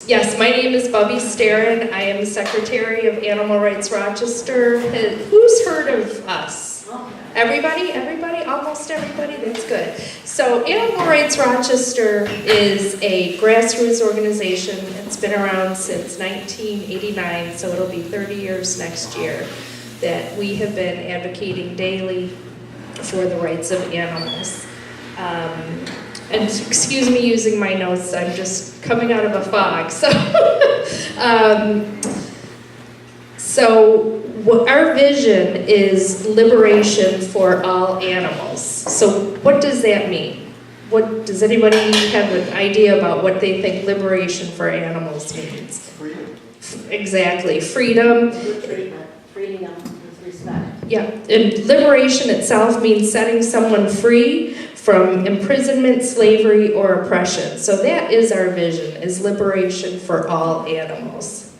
Yes, my name is Bubbie Starrin. I am the Secretary of Animal Rights Rochester. Who's heard of us? Everybody? Everybody? Almost everybody? That's good. So Animal Rights Rochester is a grassroots organization. It's been around since 1989, so it'll be 30 years next year that we have been advocating daily for the rights of animals. And excuse me using my notes, I'm just coming out of a fog. So our vision is liberation for all animals. So what does that mean? Does anybody have an idea about what they think liberation for animals means? Freedom. Exactly, freedom. Good treatment, freedom with respect. Yeah, and liberation itself means setting someone free from imprisonment, slavery, or oppression. So that is our vision, is liberation for all animals.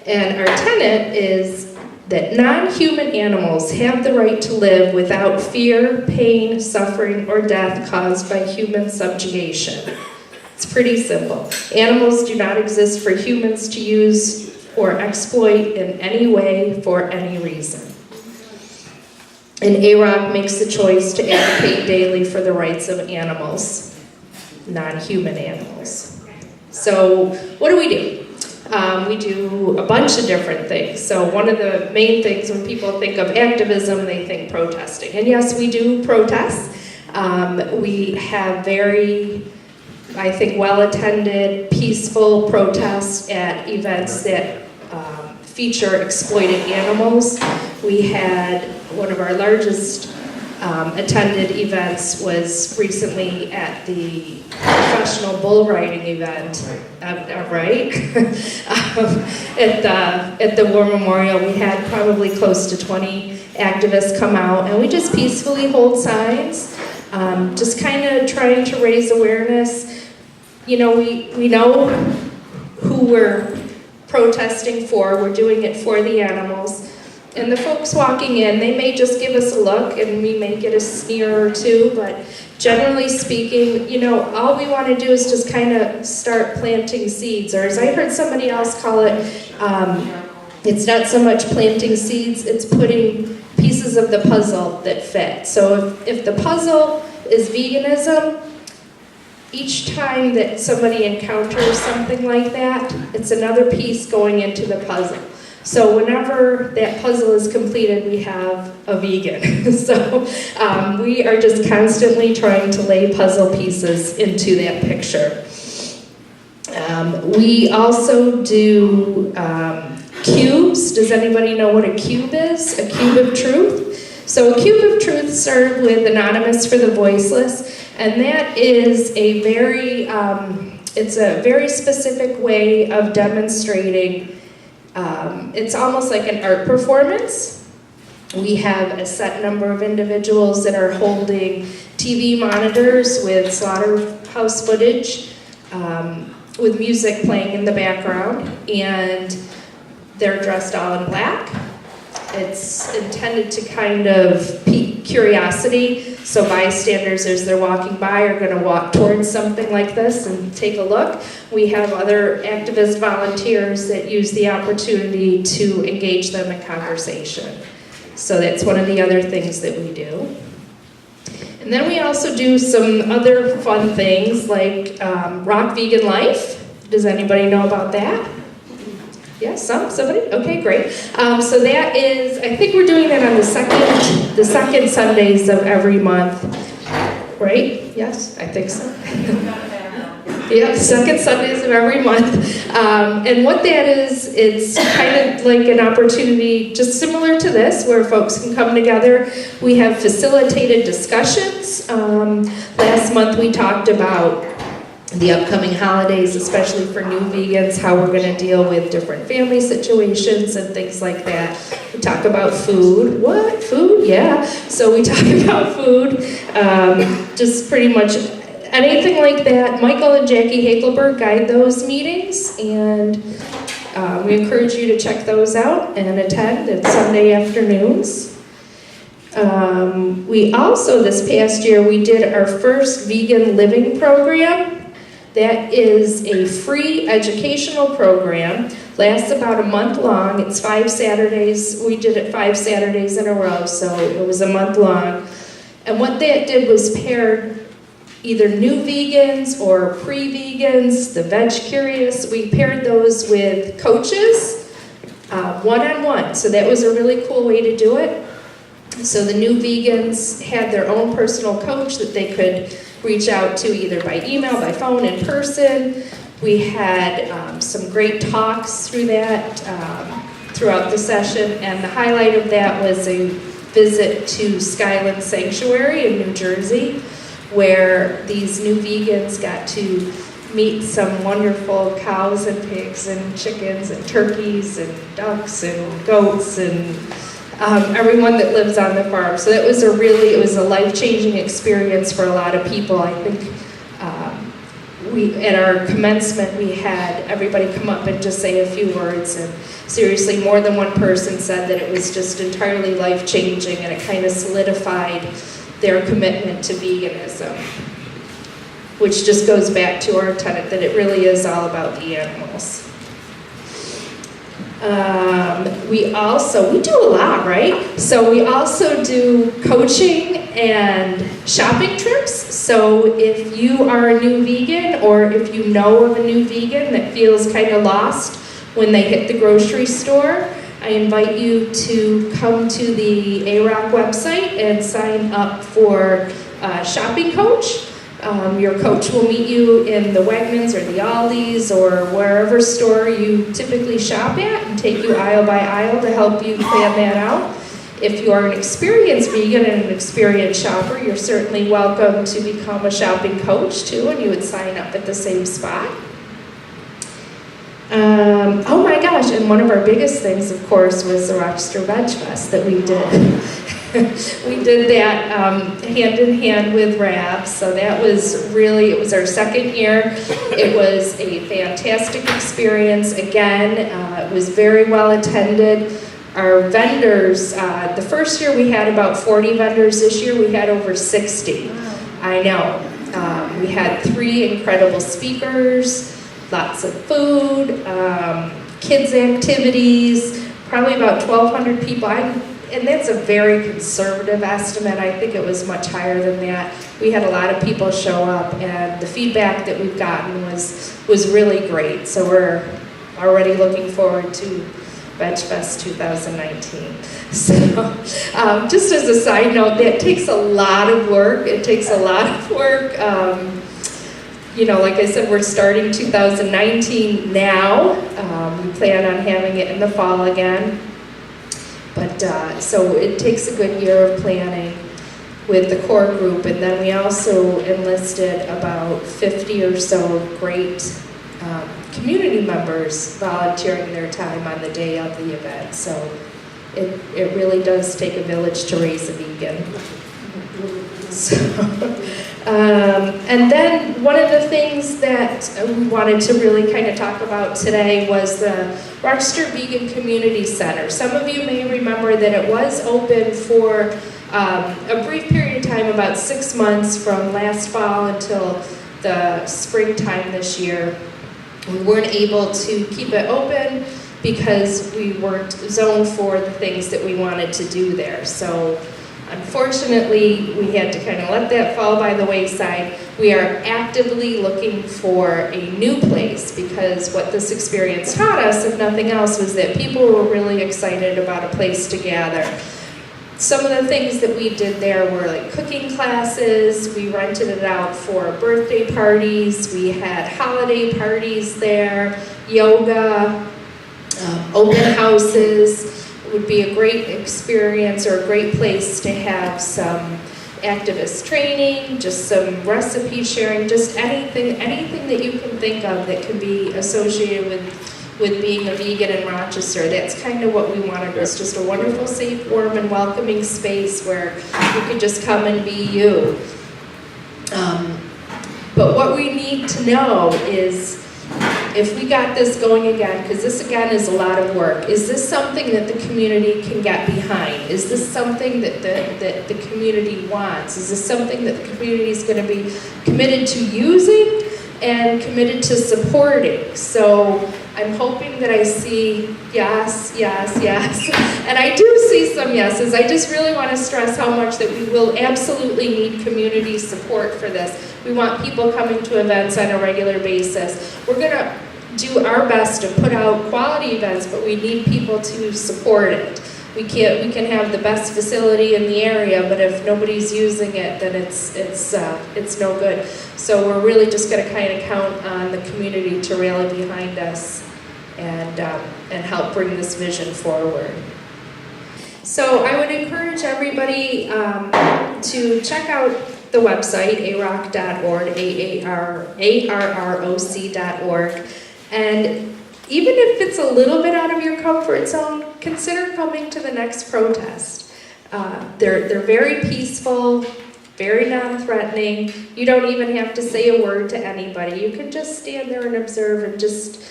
And our tenet is that non-human animals have the right to live without fear, pain, suffering, or death caused by human subjugation. It's pretty simple. Animals do not exist for humans to use or exploit in any way for any reason. And AROC makes the choice to advocate daily for the rights of animals, non-human animals. So what do? We do a bunch of different things. So one of the main things when people think of activism, they think protesting. And yes, we do protest. We have very, I think, well-attended, peaceful protests at events that feature exploited animals. We had one of our largest attended events was recently at the professional bull riding event, right? At the War Memorial, we had probably close to 20 activists come out, and we just peacefully hold signs, just kind of trying to raise awareness. You know, we know who we're protesting for. We're doing it for the animals. And the folks walking in, they may just give us a look and we may get a sneer or two, but generally speaking, you know, all we want to do is just kind of start planting seeds. Or as I heard somebody else call it, it's not so much planting seeds, it's putting pieces of the puzzle that fit. So if the puzzle is veganism, each time that somebody encounters something like that, it's another piece going into the puzzle. So whenever that puzzle is completed, we have a vegan. So we are just constantly trying to lay puzzle pieces into that picture. We also do cubes. Does anybody know what a cube is? A cube of truth? So a cube of truth started with Anonymous for the Voiceless, and that is a very, it's a very specific way of demonstrating. It's almost like an art performance. We have a set number of individuals that are holding TV monitors with slaughterhouse footage, with music playing in the background, and they're dressed all in black. It's intended to kind of pique curiosity, so bystanders as they're walking by are going to walk towards something like this and take a look. We have other activist volunteers that use the opportunity to engage them in conversation. So that's one of the other things that we do. And then we also do some other fun things like Rock Vegan Life. Does anybody know about that? Yes, somebody? Okay, great. So that is, I think we're doing that on the second Sundays of every month, right? Yes, I think so. Yeah, second Sundays of every month. And what that is, it's kind of like an opportunity, just similar to this, where folks can come together. We have facilitated discussions. Last month we talked about the upcoming holidays, especially for new vegans, how we're going to deal with different family situations and things like that. We talk about food. What? Food? Yeah. So we talk about food, just pretty much anything like that. Michael and Jackie Hakelberg guide those meetings, and we encourage you to check those out and attend at Sunday afternoons. We also, this past year, we did our first vegan living program. That is a free educational program, lasts about a month long. It's 5 Saturdays. We did it 5 Saturdays in a row, so it was a month long. And what that did was pair either new vegans or pre-vegans, the veg curious. We paired those with coaches, one-on-one. So that was a really cool way to do it. So the new vegans had their own personal coach that they could reach out to either by email, by phone, in person. We had some great talks through that throughout the session, and the highlight of that was a visit to Skyland Sanctuary in New Jersey, where these new vegans got to meet some wonderful cows and pigs and chickens and turkeys and ducks and goats and everyone that lives on the farm. So that was it was a life-changing experience for a lot of people. I think at our commencement, we had everybody come up and just say a few words, and seriously, more than one person said that it was just entirely life-changing, and it kind of solidified their commitment to veganism, which just goes back to our tenet that it really is all about the animals. We do a lot, right? So we also do coaching and shopping trips. So if you are a new vegan, or if you know of a new vegan that feels kind of lost when they hit the grocery store, I invite you to come to the AROC website and sign up for a shopping coach. Your coach will meet you in the Wegmans or the Aldi's or wherever store you typically shop at and take you aisle by aisle to help you plan that out. If you are an experienced vegan and an experienced shopper, you're certainly welcome to become a shopping coach too, and you would sign up at the same spot. Oh my gosh, and one of our biggest things, of course, was the Rochester Veg Fest that we did. We did that hand in hand with RAVS, so that was it was our second year. It was a fantastic experience. Again, it was very well attended. Our vendors, the first year we had about 40 vendors. This year we had over 60. Wow. I know. We had 3 incredible speakers, lots of food, kids activities, probably about 1,200 people. And that's a very conservative estimate. I think it was much higher than that. We had a lot of people show up, and the feedback that we've gotten was really great. So we're already looking forward to Veg Fest 2019. So just as a side note, that takes a lot of work. It takes a lot of work. Like I said, we're starting 2019 now. We plan on having it in the fall again. But so it takes a good year of planning with the core group, and then we also enlisted about 50 or so great community members volunteering their time on the day of the event. So it really does take a village to raise a vegan. So, and then one of the things that we wanted to really kind of talk about today was the Rochester Vegan Community Center. Some of you may remember that it was open for a brief period of time, about 6 months from last fall until the springtime this year. We weren't able to keep it open because we weren't zoned for the things that we wanted to do there. So unfortunately, we had to kind of let that fall by the wayside. We are actively looking for a new place, because what this experience taught us, if nothing else, was that people were really excited about a place to gather. Some of the things that we did there were like cooking classes. We rented it out for birthday parties. We had holiday parties there, yoga, open houses. Would be a great experience or a great place to have some activist training, just some recipe sharing, just anything that you can think of that can be associated with being a vegan in Rochester. That's kind of what we wanted, was just a wonderful, safe, warm, and welcoming space where you could just come and be you. But what we need to know is, if we got this going again, because this again is a lot of work, is this something that the community can get behind? Is this something that the community wants? Is this something that the community is going to be committed to using? and committed to supporting. So I'm hoping that I see yes, yes, yes. And I do see some yeses. I just really want to stress how much that we will absolutely need community support for this. We want people coming to events on a regular basis. We're going to do our best to put out quality events, but we need people to support it. We can have the best facility in the area, but if nobody's using it, then it's no good. So we're really just going to kind of count on the community to rally behind us and help bring this vision forward. So I would encourage everybody to check out the website, arroc.org, ARROC.org, and even if it's a little bit out of your comfort zone, consider coming to the next protest. They're very peaceful, very non-threatening. You don't even have to say a word to anybody. You can just stand there and observe and just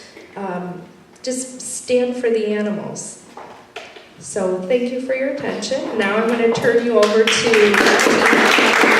stand for the animals. So thank you for your attention. Now I'm going to turn you over to